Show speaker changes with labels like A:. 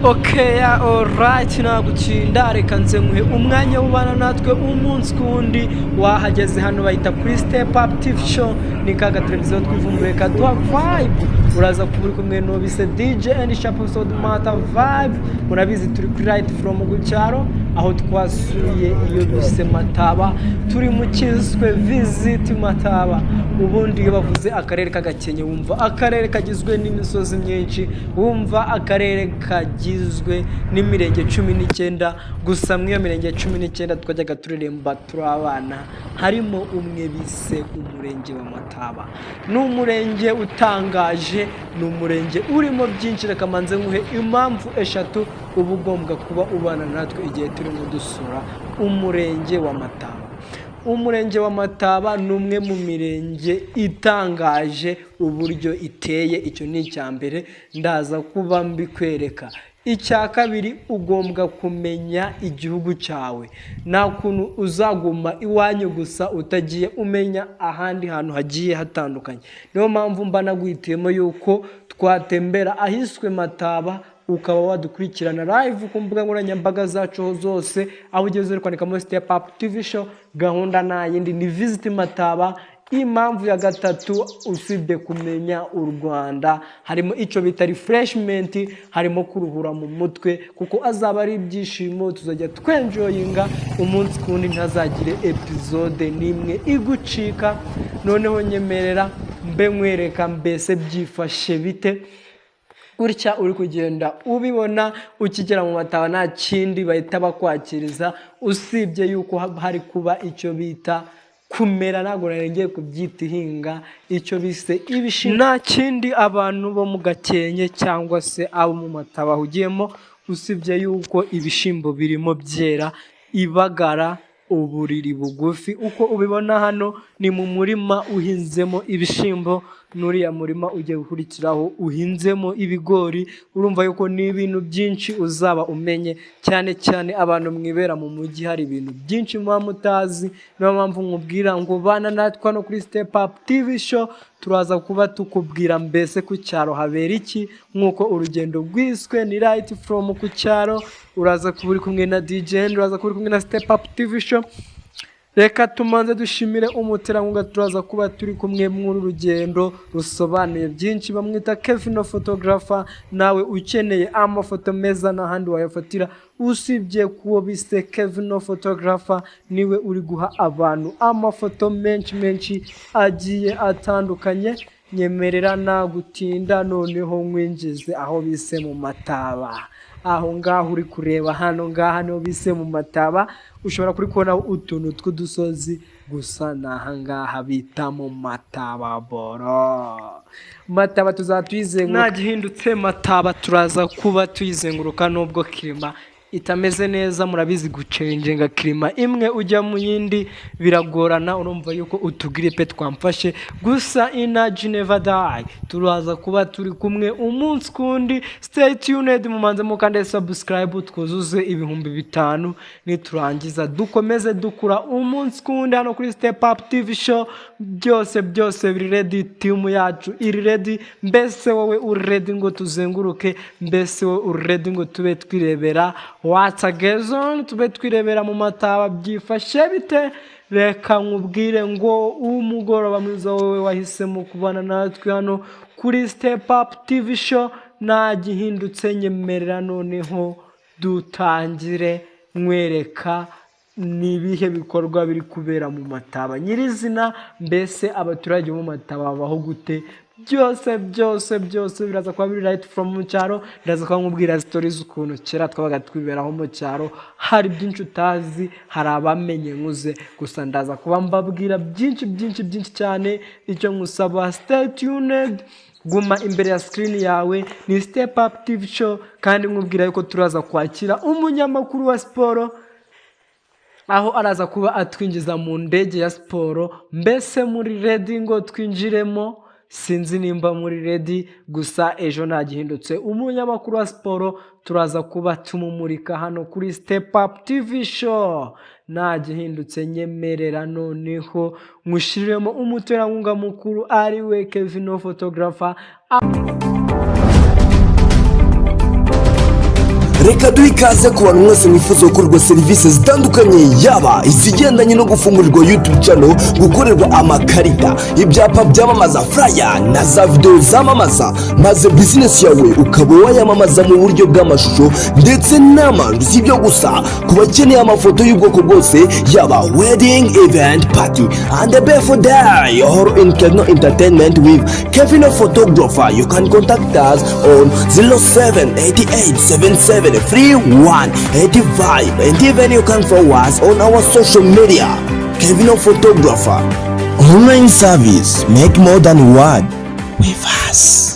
A: Okay, alright, nagucinda reka nze nguhe umwanya w'ubana natwe umunsi kundi wahageze hano bayita kuri Step Up TV Show. Ni kaga televiziyo twivumbuye kaduha vibe, uraza kuburi kumwe no bise DJ and Shapo so mata vibe. Murabizi turi kuri right from Gucyaro aho twasuye iyo bise Mataba, turi mu kiswe visit Mataba. Ubundi iyo bavuze akarere k'Agakenke wumva akarere kagizwe n'imisozi myinshi, wumva akarere kagizwe n'imirenge 19, gusa mwiyo mirenge 19 twajyaga tureremba turabana harimo umwe bise umurenge wa Mataba. N'umurenge utangaje, n'umurenge urimo byinshi. Reka manze nguhe impamvu eshatu uba ugomba kuba ubana natwe igihe turimo dusura umurenge wa Mataba. Umurenge wa Mataba numwe mu mirenge itangaje uburyo iteye. Icyo ni icyambere ndaza kuba mbikwereka. Icya kabiri, ugombwa kumenya igihugu cyawe. Nta kuntu uzaguma iwanyu gusa utagiye umenya ahandi hantu hagiye hatandukanye. Niyo mpamvu mba naguhitiyemo yuko twatembera ahiswe Mataba, ukaba wadukurikirana live ku mbuga nkoranyambaga zacu zose. Aho ugeze uri kwandikamo Step Up TV Show, gahunda nta yindi ni visit Mataba. Impamvu ya gatatu, usibye kumenya u Rwanda, harimo icyo bita refreshment, harimo kuruhura mu mutwe, kuko azaba ari ibyishimo. Tuzajya twenjoyinga umunsi kundi, ntazagire episode nimwe igucika. Noneho nyemerera mbe nkwereka mbese byifashe bite gutya uri kugenda ubibona. Ukigera mu Mataba nta kindi bahita bakwakiriza usibye yuko hari kuba icyo bita kumera, ntabwo narengeye kubyita ihinga, icyo bise ibishimbo. Nta kindi abantu bo mu Gakenke cyangwa se abo mu Mataba hugiyemo usibye yuko ibishimbo birimo byera, ibagara uburiri bugufi. Uko ubibona hano ni mu murima uhinzemo ibishimbo, nuriya murima ugiye gukurikiraho uhinzemo ibigori. Urumva yuko ni ibintu byinshi uzaba umenye, cyane cyane abantu mwibera mu mujyi hari ibintu byinshi muba mutazi. Niyo mpamvu nkubwira ngo bana natwe hano kuri Step Up TV Show. Turaza kuba tukubwira mbese ku cyaro habera iki, nk'uko urugendo rwiswe ni right from ku cyaro. Uraza kuba uri kumwe na DJ, uraza kuba uri kumwe na Step Up TV Show. Reka tumanze dushimire umuterankunga turaza kuba turi kumwe muri rugendo rusobanuye byinshi, bamwita Kevin Photographer. Nawe ukeneye amafoto meza n'ahandi wayafatira usibye kuwo bise Kevin Photographer, niwe uri guha abantu amafoto menshi agiye atandukanye. Nyemerera nagutinda noneho nkwinjize aho bise mu Mataba. Aho ngaho uri kureba hano ngaha niho bise mu Mataba. Ushobora kuri kubona utuntu tw'udusozi, gusa naha ngaha bita mu Mataba boro. Mataba tuzatwizenguruka, nagihindutse Mataba turaza kuba tuyizenguruka. Nubwo kirima itameze neza, murabizi gucengenga kirima imwe ujya mu yindi biragorana. Urumva yuko utugiripe twamfashe, gusa energy never die. Turaza kuba turi kumwe umunsi kundi. Stay tuned, mumanze mukande subscribe twuzuze 5,000. Niturangiza dukomeze dukura umunsi kundi hano kuri Step Up TV Show. Byose biri ready, team yacu iri ready. Mbese wowe uri ready ngo tuzenguruke? Mbese wowe uri ready ngo tube twirebera watagezon, tube twirebera mu Mataba byifashe bite? Reka nkubwire ngo umugoroba mwiza wowe wahisemo kubana natwe hano kuri Step Up TV Show. Nagihindutse nyemerera noneho dutangire nkwereka nibihe bikorwa biri kubera mu Mataba nyirizina. Mbese abaturage mu Mataba babaho gute? Byose biraza kuba biri right from mu cyaro. Ndaza kuba nkubwira stories ukuntu kera twabaga twiberaho mu cyaro, hari byinshi utazi, hari abamenye nkuze, gusa ndaza kuba mbabwira byinshi cyane. Icyo ngusaba, stay tuned, guma imbere ya screen yawe. Ni Step Up TV Show, kandi nkubwira yuko turaza kwakira umunyamakuru wa siporo, aho araza kuba atwinjiza mu ndege ya siporo. Mbese muri ready ngo twinjiremo? Sinzi nimba muri ready, gusa ejo nagihindutse umunyamakuru wa siporo. Turaza kuba tumumurika hano kuri Step Up TV Show. Nagihindutse nyemerera noneho nkushiremo umuterankunga mukuru ari we Kevin Photographer.
B: reka duhe ikaze ku bantu mwese mwifuza gukorerwa serivisi zitandukanye, yaba izigendanye no gufungurirwa YouTube channel, gukorerwa amakarita, ibyapa byamamaza, flyer na za video zamamaza, maze business yawe ukaba wayamamaza mu buryo bw'amashusho ndetse n'amajwi. Si ibyo gusa, ku bakeneye amafoto y'ubwoko bwose, yaba wedding, event, party and the birthday or in Kevino Entertainment with Kevino Photographer, you can contact us on 0788773185, and even you can follow us on our social media. Kevino Photographer, online service, make more than one with us.